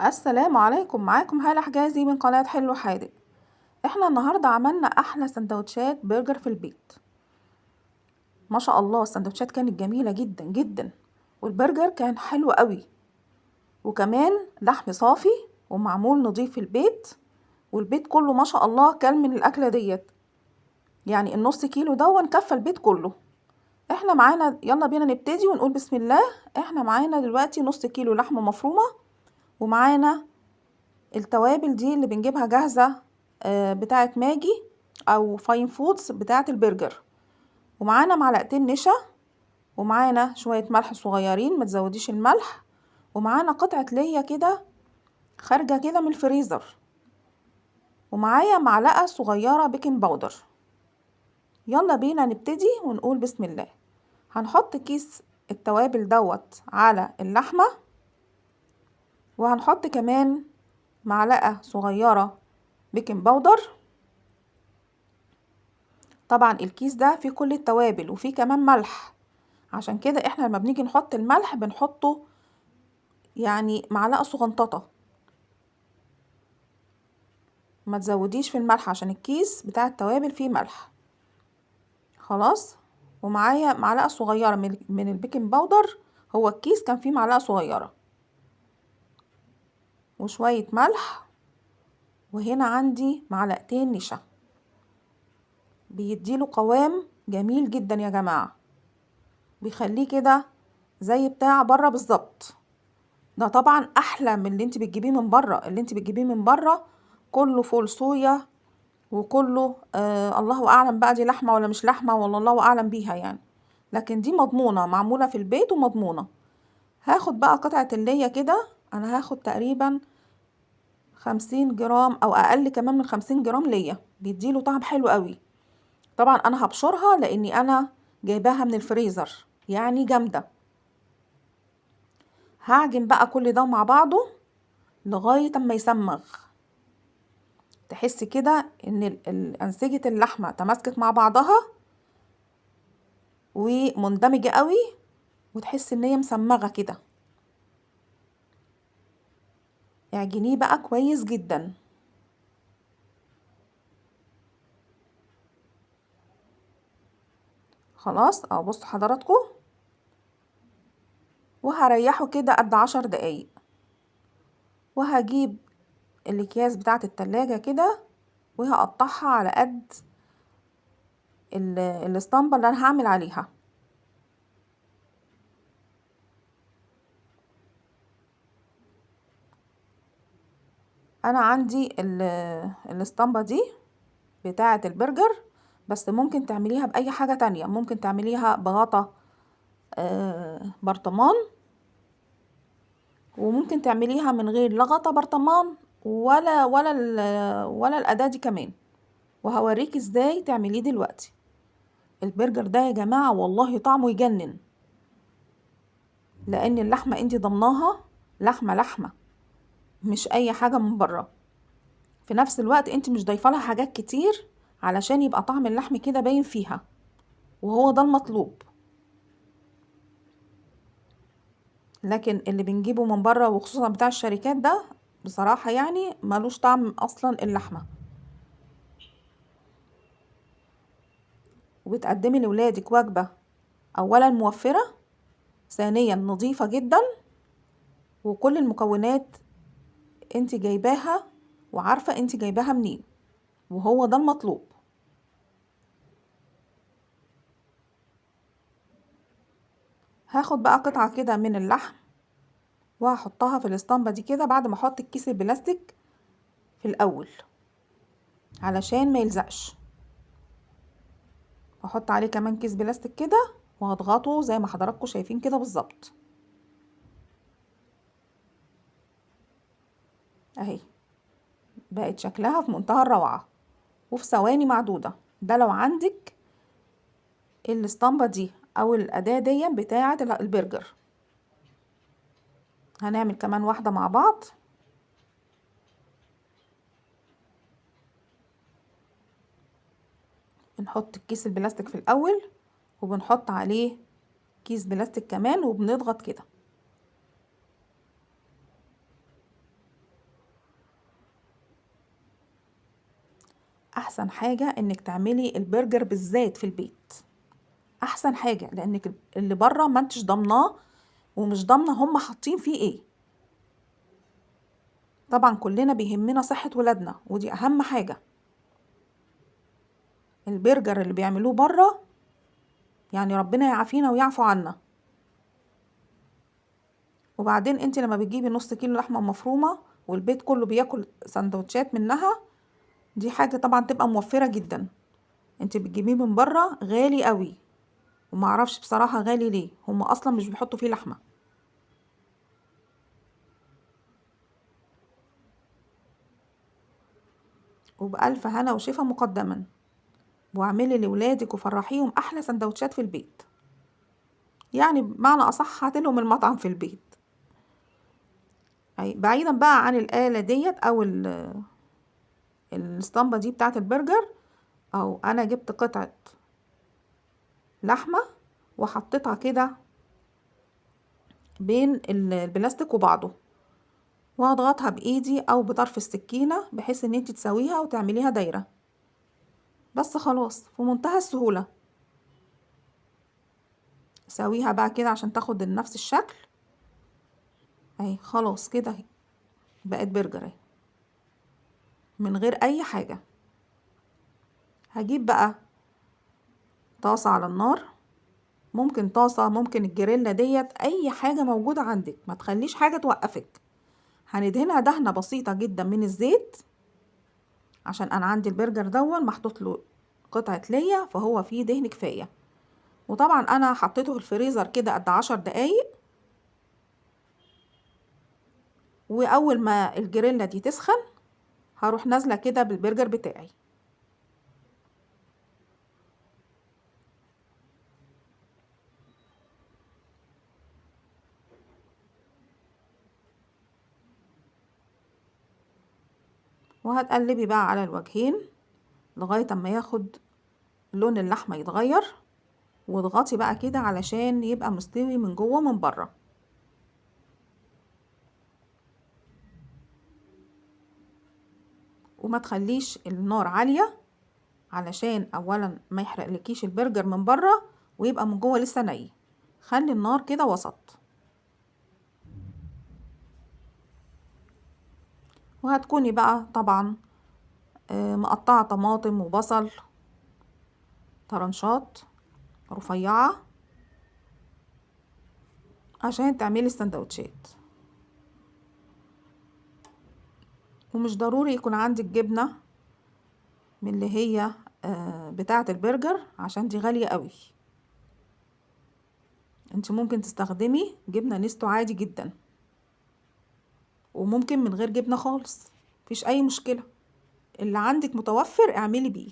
السلام عليكم، معاكم هالة حجازي من قناة حلو حادق. احنا النهاردة عملنا احلى سندوتشات برجر في البيت. ما شاء الله السندوتشات كانت جميلة جدا جدا، والبرجر كان حلو قوي، وكمان لحم صافي ومعمول نضيف في البيت، والبيت كله ما شاء الله كل من الاكلة ديت. يعني النص كيلو ده كفى البيت كله. احنا معانا، يلا بينا نبتدي ونقول بسم الله. احنا معانا دلوقتي نص كيلو لحمة مفرومة، ومعانا التوابل دي اللي بنجيبها جاهزة، بتاعة ماجي او فاين فودز بتاعة البرجر، ومعانا معلقتين نشا، ومعانا شوية ملح صغيرين، ما تزوديش الملح، ومعانا قطعة ليا كده خارجة كده من الفريزر، ومعايا معلقة صغيرة بيكنج باودر. يلا بينا نبتدي ونقول بسم الله. هنحط كيس التوابل على اللحمة، وهنحط كمان معلقة صغيرة بيكنج باودر. طبعا الكيس ده فيه كل التوابل وفيه كمان ملح، عشان كده احنا لما بنيجي نحط الملح بنحطه يعني معلقة صغنططة، ما تزوديش في الملح عشان الكيس بتاع التوابل فيه ملح. خلاص. ومعايا معلقة صغيرة من البيكنج باودر، هو الكيس كان فيه معلقة صغيرة، وشوية ملح، وهنا عندي معلقتين نشا، بيديله قوام جميل جدا يا جماعة، بيخليه كده زي بتاع بره بالظبط. ده طبعا احلى من اللي انت بتجيبيه من بره. اللي انت بتجيبيه من بره كله فول صويا، وكله الله اعلم بقى دي لحمه ولا مش لحمه، ولا الله اعلم بيها يعني. لكن دي مضمونه، معموله في البيت ومضمونه. هاخد بقى قطعه اللية كده، انا هاخد تقريبا 50 جرام او اقل كمان من 50 جرام ليا، بيديله طعم حلو قوي. طبعا انا هبشرها لاني انا جايباها من الفريزر يعني جامده. هعجن بقى كل ده مع بعضه لغايه اما يسمغ، تحس كده ان انسجة اللحمة تماسكت مع بعضها ومندمجة قوي، وتحس ان هي مسمغة كده. اعجنيه بقى كويس جدا. خلاص بصوا حضراتكم، وهريحه كده قد 10 دقايق. وهجيب الاكياس بتاعة التلاجة كده، وهقطعها على قد الاسطمبة اللي انا هعمل عليها. انا عندي الاسطمبة دي بتاعة البرجر، بس ممكن تعمليها بأي حاجة تانية. ممكن تعمليها بغطا برطمان، وممكن تعمليها من غير لا غطا برطمان ولا الأداة دي كمان. وهوريك ازاي تعمليه دلوقتي. البرجر ده يا جماعة والله طعمه يجنن، لأن اللحمة انتي ضمناها لحمة مش أي حاجة من بره. في نفس الوقت انتي مش ضايفة لها حاجات كتير علشان يبقى طعم اللحم كده باين فيها، وهو ده المطلوب. لكن اللي بنجيبه من بره وخصوصا بتاع الشركات ده بصراحة يعني ملوش طعم اصلا اللحمة. وبتقدمي لولادك وجبة اولا موفرة، ثانيا نظيفة جدا، وكل المكونات انت جايباها وعارفة انت جايباها منين، وهو ده المطلوب. هاخد بقى قطعة كده من اللحم، وهحطها في الاسطمبة دي كده بعد ما احط الكيس البلاستيك في الاول علشان ما يلزقش. هحط عليه كمان كيس بلاستيك كده، وهضغطه زي ما حضراتكم شايفين كده بالظبط اهي. بقت شكلها في منتهى الروعة وفي ثواني معدودة. ده لو عندك الاسطمبة دي او الاداة دي بتاعة البرجر. هنعمل كمان واحدة مع بعض. بنحط الكيس البلاستيك في الاول، وبنحط عليه كيس بلاستيك كمان، وبنضغط كده. احسن حاجة انك تعملي البرجر بالذات في البيت، احسن حاجة، لانك اللي بره ما انتش ضامناه ومش ضامنة هم حاطين فيه ايه. طبعا كلنا بيهمنا صحة ولادنا ودي اهم حاجة. البرجر اللي بيعملوه بره يعني ربنا يعافينا ويعفو عنا. وبعدين انت لما بتجيبي نص كيلو لحمة مفرومة والبيت كله بياكل سندوتشات منها، دي حاجة طبعا تبقى موفرة جدا. انت بتجيبيه من بره غالي قوي، ومعرفش بصراحة غالي ليه، هم اصلا مش بيحطوا فيه لحمة. وبألف هنا وشفا مقدما، واعملي لولادك وفرحيهم احلى سندوتشات في البيت. يعني بمعنى اصح هاتلهم المطعم في البيت. بعيدا بقى عن الآلة ديت او الاسطمبة دي بتاعت البرجر، او انا جبت قطعة لحمة وحطيتها كده بين البلاستيك وبعضه، وهضغطها بايدي او بطرف السكينة بحيث ان انت تسويها وتعمليها دايرة. بس خلاص في منتهى السهولة. سويها بقى كده عشان تاخد نفس الشكل. اهي خلاص كده بقت برجر اهي من غير اي حاجة. هجيب بقى طاسة على النار، ممكن طاسة، ممكن الجريلا ديت، اي حاجة موجودة عندك، ما تخليش حاجة توقفك. هندهنها دهنة بسيطة جدا من الزيت، عشان انا عندي البرجر دون محطوط له قطعة ليا فهو فيه دهن كفاية. وطبعا انا حطيته في الفريزر كده قد 10 دقايق. واول ما الجريلا دي تسخن هروح نازلة كده بالبرجر بتاعي. وهتقلبي بقى على الوجهين لغاية اما ياخد لون اللحمة يتغير، واضغطي بقى كده علشان يبقى مستوي من جوه ومن بره. وما تخليش النار عالية علشان اولا ما يحرقلكيش البرجر من بره ويبقى من جوه لسه ني. خلي النار كده وسط. وهتكوني بقى طبعا مقطعة طماطم وبصل طرنشات رفيعة عشان تعملي السندوتشات. ومش ضروري يكون عندك جبنة من اللي هي بتاعة البرجر عشان دي غالية قوي. انت ممكن تستخدمي جبنة نستو عادي جدا، وممكن من غير جبنة خالص، مفيش اي مشكلة. اللي عندك متوفر اعملي بيه.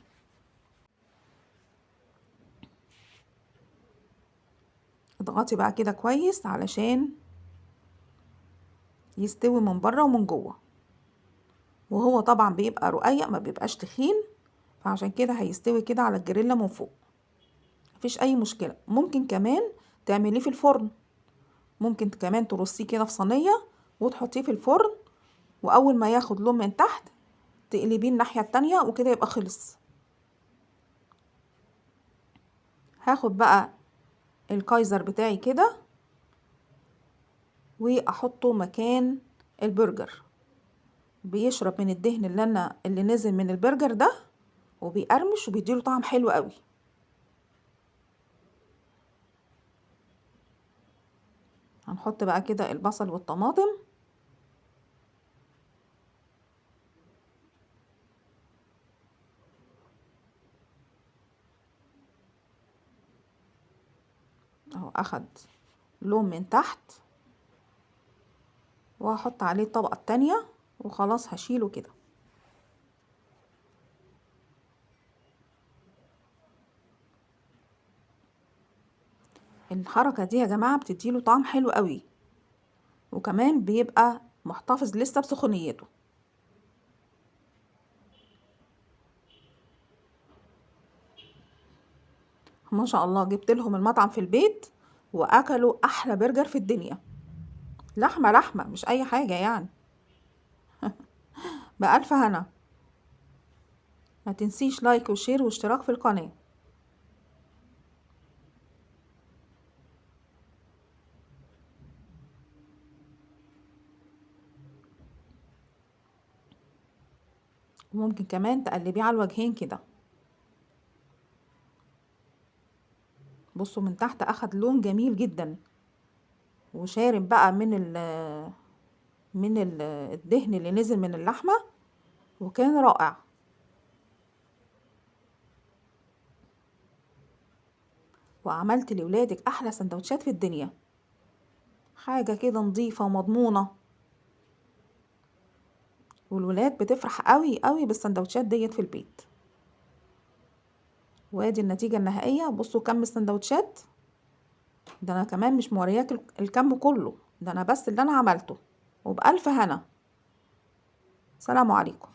اضغطي بقى كده كويس علشان يستوي من بره ومن جوه. وهو طبعا بيبقى رقيق ما بيبقاش تخين، فعشان كده هيستوي كده على الجريلا من فوق. مفيش اي مشكلة. ممكن كمان تعمليه في الفرن، ممكن كمان ترصيه كده في صينية وتحطيه في الفرن، واول ما ياخد لون من تحت تقلبيه الناحية التانية وكده يبقى خلص. هاخد بقى الكايزر بتاعي كده واحطه مكان البرجر، بيشرب من الدهن اللي نزل من البرجر ده، وبيقرمش وبيديله طعم حلو قوي. هنحط بقى كده البصل والطماطم. اهو اخد لون من تحت، وهحط عليه الطبقة التانية وخلاص هشيله كده. الحركة دي يا جماعة بتديله طعم حلو قوي، وكمان بيبقى محتفظ لسه بسخونيته. ما شاء الله جبت لهم المطعم في البيت واكلوا احلى برجر في الدنيا. لحمة لحمة مش اي حاجة يعني. بألف هنا. ما تنسيش لايك وشير واشتراك في القناة. وممكن كمان تقلبيه على الوجهين كده. بصوا من تحت اخد لون جميل جدا، وشارب بقى من الدهن اللي نزل من اللحمة، وكان رائع. وعملت لولادك احلى سندوتشات في الدنيا، حاجة كده نظيفة ومضمونة، والولاد بتفرح قوي قوي بالسندوتشات ديت في البيت. وادي النتيجة النهائية. بصوا كم السندوتشات ده، انا كمان مش مورياك الكم كله ده، انا بس اللي انا عملته. وبألف هنا. سلام عليكم.